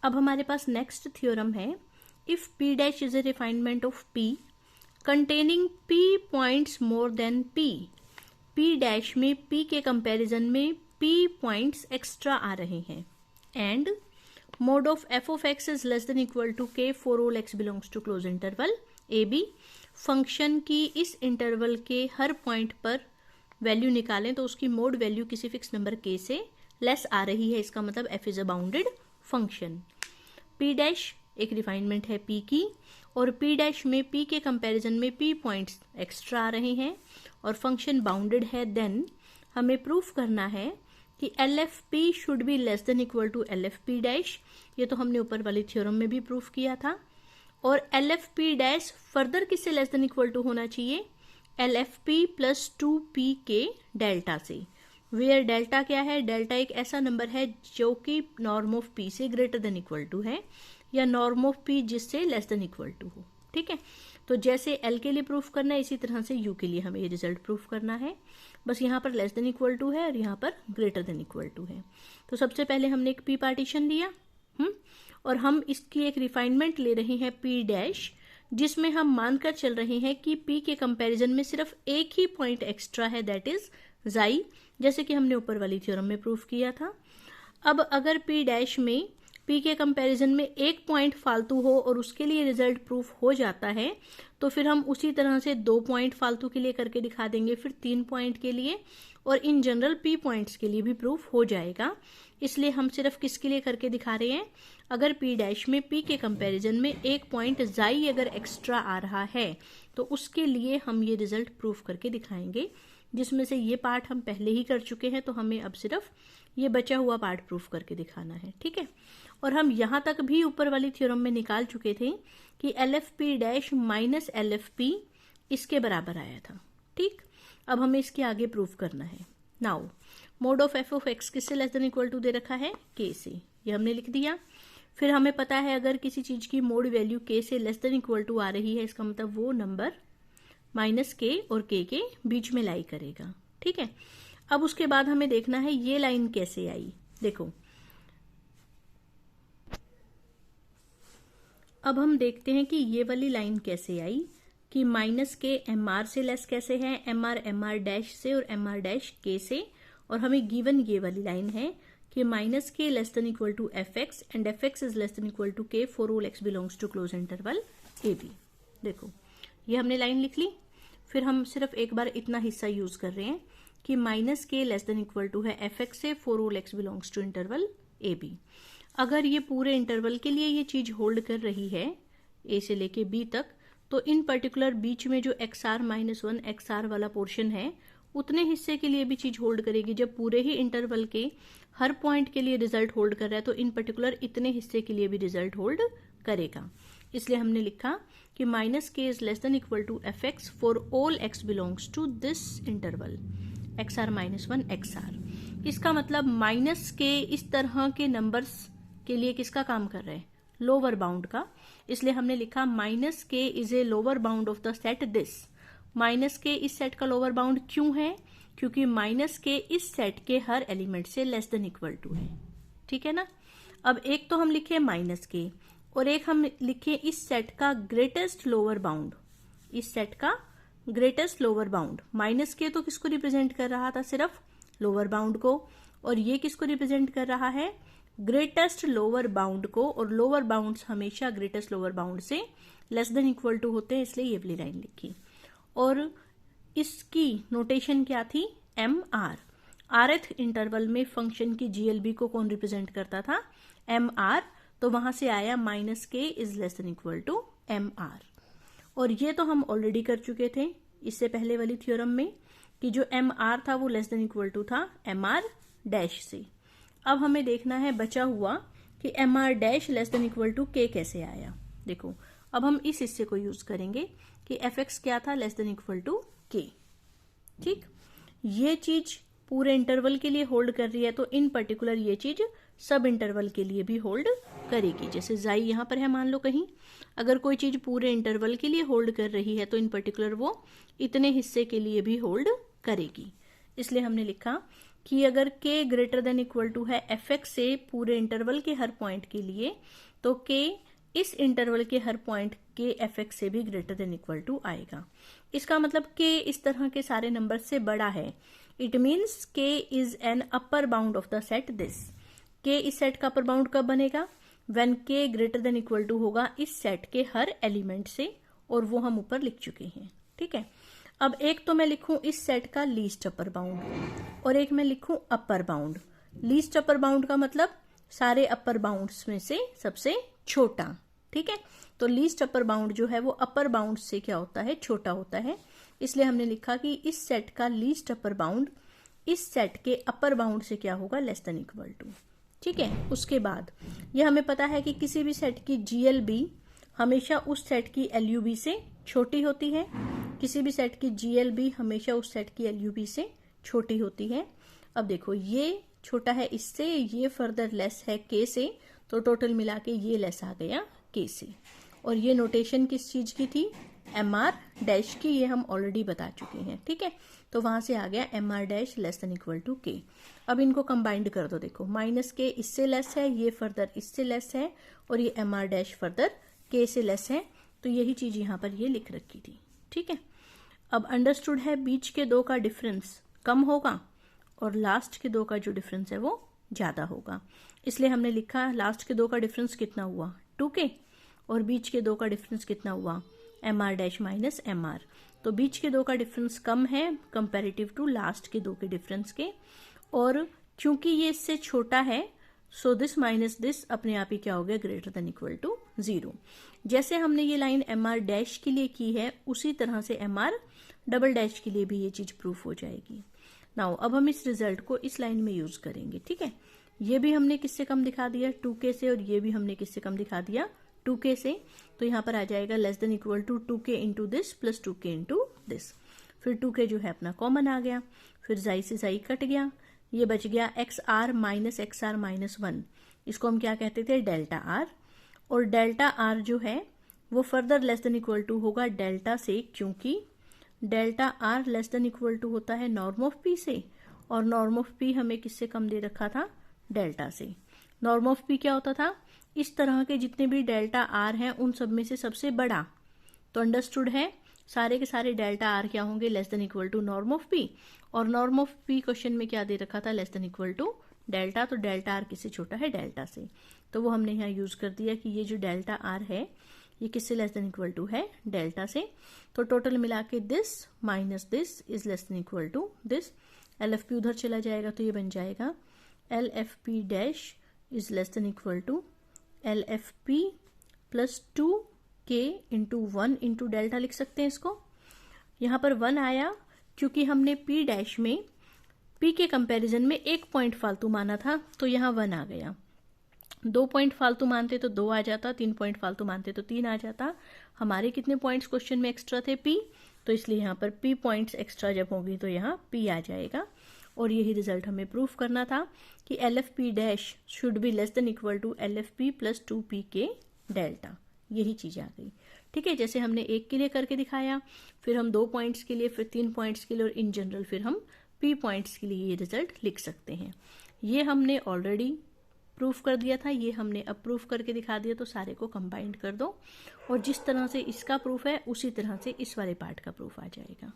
अब हमारे पास नेक्स्ट थ्योरम है, if p dash is a refinement of p containing p points more than p dash में p के कंपैरिजन में p पॉइंट्स एक्स्ट्रा आ रहे हैं, and mod of f of x is less than equal to k for all x belongs to close interval a b। Function की इस interval के हर point पर वैल्यू निकालें तो उसकी मोड वैल्यू किसी फिक्स नंबर k से लेस आ रही है, इसका मतलब f is a bounded function. p dash एक रिफाइनमेंट है p की, और p डैश में p के कंपैरिजन में p पॉइंट्स एक्स्ट्रा आ रहे हैं और फंक्शन बाउंडेड है, देन हमें प्रूफ करना है कि LFP should be less than equal to LFP dash. ये तो हमने ऊपर वाली थ्योरम में भी प्रूफ किया था। और LFP डैश फर्दर किससे लेस देन इक्वल टू होना चाहिए, LFP प्लस 2P के डेल्टा से, वेयर डेल्टा क्या है, डेल्टा एक ऐसा नंबर है जो कि नॉर्म ऑफ P से ग्रेटर देन इक्वल टू है, या नॉर्म ऑफ P जिससे लेस देन इक्वल टू हो। ठीक है, तो जैसे L के लिए प्रूफ करना है इसी तरह से U के लिए हमें ये रिजल्ट प्रूफ करना है। बस यहाँ पर लेस देन इक्वल टू है और यहाँ पर ग्रेटर देन इक्वल टू है। तो सबसे पहले हमने एक P पार्टीशन लिया, और हम इसकी एक रिफाइनमेंट ले रहे हैं P डैश, जिसमें हम मानकर चल रहे हैं कि P के कंपैरिजन में सिर्फ एक ही पॉइंट एक्स्ट्रा है, दैट इज xi, जैसे कि हमने ऊपर वाली थ्योरम में प्रूफ किया था। अब अगर P डैश में P के कंपैरिजन में एक पॉइंट फालतू हो और उसके लिए रिजल्ट प्रूफ हो जाता है, तो फिर हम उसी तरह से 2 पॉइंट फालतू के लिए करके दिखा देंगे, फिर 3 पॉइंट के लिए, और इन जनरल P पॉइंट्स के लिए भी प्रूफ हो जाएगा। इसलिए हम सिर्फ किसके लिए करके दिखा रहे हैं, अगर P डैश में P के कंपैरिजन में एक पॉइंट xi अगर एक्स्ट्रा आ रहा है तो उसके लिए हम ये रिजल्ट प्रूफ करके दिखाएंगे, जिसमें से ये पार्ट हम पहले ही कर चुके हैं, तो हमें अब सिर्फ ये बचा हुआ पार्ट प्रूफ करके दिखाना है। ठीक है, और हम यहाँ तक भी ऊपर वाली थ्योरम में निकाल चुके थे कि LFP डैश माइनस LFP इसके बराबर आया था। ठीक, अब हमें इसके आगे प्रूफ करना है। Now mode of f of x किससे लेस देन इक्वल टू दे रखा है, k से, ये हमने लिख दिया। फिर हमें पता है अगर किसी चीज की मोड वैल्यू k से लेस देन इक्वल टू आ रही है, इसका मतलब वो नंबर माइनस k और k के बीच में लाई करेगा। ठीक है, अब उसके बाद हमें देखना है ये लाइन कैसे आई। देखो, अब हम देखते हैं कि ये वाली लाइन कैसे आई, कि माइनस के MR से लेस कैसे है, MR डैश से और MR डैश k से, और हमें गिवन ये वाली लाइन है कि माइनस के less than equal to fx and fx is less than equal to k for all x belongs to close interval AB। देखो, ये हमने लाइन लिख ली। फिर हम सिर्फ एक बार इतना हिस्सा यूज कर रहे हैं कि माइनस के लेस देन इक्वल टू है fx से for all x belongs to interval AB। अगर ये पूरे इंटरवल के लिए ये चीज होल्ड कर रही है A से लेके B तक, तो इन पर्टिकुलर बीच में जो XR-1 XR वाला पोर्शन है उतने हिस्से के लिए भी चीज होल्ड करेगी। जब पूरे ही इंटरवल के हर पॉइंट के लिए रिजल्ट होल्ड कर रहा है तो इन पर्टिकुलर इतने हिस्से के लिए भी रिजल्ट होल्ड करेगा। इसलिए हमने लिखा कि माइनस के is less than equal to fx for all x belongs to this interval XR-1 XR। इसका मतलब माइनस के इस तरह के नंबर्स के लिए किसका काम कर रहे हैं, लोअर बाउंड का। इसलिए हमने लिखा माइनस के is a lower bound of the set this. Minus के इस सेट का लोअर बाउंड क्यों है, क्योंकि माइनस के इस सेट के हर एलिमेंट से लेस देन इक्वल टू है। ठीक है ना, अब एक तो हम लिखे माइनस के और एक हम लिखे इस सेट का ग्रेटेस्ट लोअर बाउंड। इस सेट का ग्रेटेस्ट लोअर बाउंड, माइनस के तो किसको रिप्रेजेंट कर रहा था, सिर्फ लोअर बाउंड को, और ये किसको रिप्रेजेंट कर रहा है, ग्रेटेस्ट लोअर बाउंड को। और लोअर बाउंड्स हमेशा ग्रेटेस्ट लोअर बाउंड से लेस देन इक्वल टू होते हैं, इसलिए ये वाली लाइन लिखी। और इसकी नोटेशन क्या थी, MR। rth इंटरवल में फंक्शन की GLB को कौन रिप्रेजेंट करता था, MR, तो वहां से आया माइनस के is less than equal to MR। और ये तो हम ऑलरेडी कर चुके थे इससे पहले वाली थ्योरम में कि जो MR था वो लेस देन इक्वल टू था MR डैश से। अब हमें देखना है बचा हुआ कि MR dash less than equal to K कैसे आया। देखो, अब हम इस हिस्से को यूज करेंगे कि fx क्या था, less than equal to k। ठीक, ये चीज पूरे इंटरवल के लिए होल्ड कर रही है, तो इन पर्टिकुलर ये चीज सब इंटरवल के लिए भी होल्ड करेगी। जैसे xi यहाँ पर है, मान लो कहीं अगर कोई चीज पूरे इंटरवल के लिए होल्ड कर रही है तो इन पर्टिकुलर वो इतने हिस्से के लिए भी होल्ड करेगी। इसलिए हमने लिखा कि अगर k greater than equal to है fx से पूरे इंटरवल के हर पॉइंट के लिए, तो k इस इंटरवल के हर पॉइंट के fx से भी ग्रेटर देन इक्वल टू आएगा। इसका मतलब k इस तरह के सारे नंबर से बड़ा है। It means k is an upper bound of the set this. k इस सेट का अपर बाउंड कब बनेगा? When k greater than equal to होगा इस सेट के हर एलिमेंट से, और वो हम ऊपर लिख चुके हैं। ठीक है, अब एक तो मैं लिखूं इस सेट का लीस्ट अपर बाउंड और एक मैं लिखूं upper bound. Least upper bound का मतलब सारे अपर बाउंड्स में से सबसे छोटा। ठीक है, तो लीस्ट अपर बाउंड जो है वो अपर बाउंड से क्या होता है? छोटा होता है। इसलिए हमने लिखा कि इस सेट का लीस्ट अपर बाउंड इस सेट के अपर बाउंड से क्या होगा? Less than equal to. ठीक है, उसके बाद ये हमें पता है कि किसी भी सेट की GLB हमेशा उस सेट की LUB से छोटी होती है। किसी भी सेट की GLB हमेशा उस सेट की LUB से छोटी होती है। अब देखो, ये छोटा है इससे, ये फर्दर लेस है k से, तो टोटल मिला के ये लेस आ गया k से। और ये नोटेशन किस चीज की थी? MR डैश की, ये हम ऑलरेडी बता चुके हैं। ठीक है, तो वहां से आ गया MR dash less than equal to k। अब इनको कंबाइंड कर दो, देखो माइनस k इससे लेस है, ये फर्दर इससे लेस है, और ये MR डैश फर्दर k से लेस है। तो यही चीज यहाँ पर ये लिख रखी थी। ठीक है, अब अंडरस्टूड है बीच के दो का डिफरेंस कम होगा और लास्ट के दो का जो डिफरेंस है वो ज्यादा होगा। इसलिए हमने लिखा लास्ट के दो का डिफरेंस कितना हुआ? 2k, और बीच के दो का डिफरेंस कितना हुआ? MR dash minus MR। तो बीच के दो का डिफरेंस कम है कंपेरेटिव टू लास्ट के दो के डिफरेंस के, और चूंकि ये इससे छोटा है, सो दिस माइनस दिस अपने आप ही क्या हो गया? Greater than equal to 0। जैसे हमने ये लाइन MR डैश के लिए की है, उसी तरह से MR डबल डैश के लिए भी ये चीज प्रूफ हो जाएगी। नाउ अब हम इस रिजल्ट को इस लाइन में यूज करेंगे। ठीक है, ये भी हमने किससे कम दिखा दिया? 2k से, और ये भी हमने किससे कम दिखा दिया? 2k से। तो यहाँ पर आ जाएगा less than equal to 2k into this plus 2k into this. फिर 2k जो है अपना कॉमन आ गया, फिर जाई से जाई कट गया, ये बच गया XR माइनस XR माइनस 1। इसको हम क्या कहते थे? Delta R। और डेल्टा R जो है वो further less than equal to होगा डेल्टा से, क्योंकि delta R less than equal to होता है नॉर्म ऑफ P से, और नॉर्म ऑफ P हमें किससे कम दे रखा था? डेल्टा से। नॉर्म ऑफ P क्या होता था? इस तरह के जितने भी डेल्टा R हैं उन सब में से सबसे बड़ा। तो अंडरस्टूड है, सारे के सारे डेल्टा R क्या होंगे? Less than equal to norm of P। और नॉर्म ऑफ P क्वेश्चन में क्या दे रखा था? Less than equal to delta. तो डेल्टा R किससे छोटा है? डेल्टा से। तो वो हमने यहाँ यूज कर दिया कि ये जो डेल्टा R है ये किससे लेस देन इक्वल टू है? डेल्टा से। तो टोटल मिला के this minus this is less than equal to this. LFP उधर चला जाएगा तो ये बन जाएगा LFP dash is less than equal to LFP plus 2k into 1 into delta लिख सकते हैं इसको। यहाँ पर 1 आया क्योंकि हमने P डैश में P के कंपैरिजन में एक पॉइंट फालतू माना था, तो यहाँ 1 आ गया। 2 पॉइंट फालतू मानते तो 2 आ जाता, 3 पॉइंट फालतू मानते तो 3 आ जाता। हमारे कितने पॉइंट्स क्वेश्चन में एक्स्ट्रा थे? P। तो इसलिए यहाँ पर P पॉइंट्स एक्स्ट्रा जब होगी तो यहाँ P आ जाएगा। और यही रिजल्ट हमें प्रूफ करना था कि LFP dash should be less than equal to LFP plus 2PK delta. यही चीज आ गई। ठीक है, जैसे हमने एक के लिए करके दिखाया, फिर हम 2 पॉइंट्स के लिए, फिर 3 पॉइंट्स के लिए, और इन जनरल फिर हम P पॉइंट्स के लिए ये रिजल्ट लिख सकते हैं। ये हमने ऑलरेडी प्रूफ कर दिया था, ये हमने अब प्रूफ करके दिखा दिया। तो सारे को कंबाइंड कर दो, और जिस तरह से इसका प्रूफ है उसी तरह से इस वाले पार्ट का प्रूफ आ जाएगा।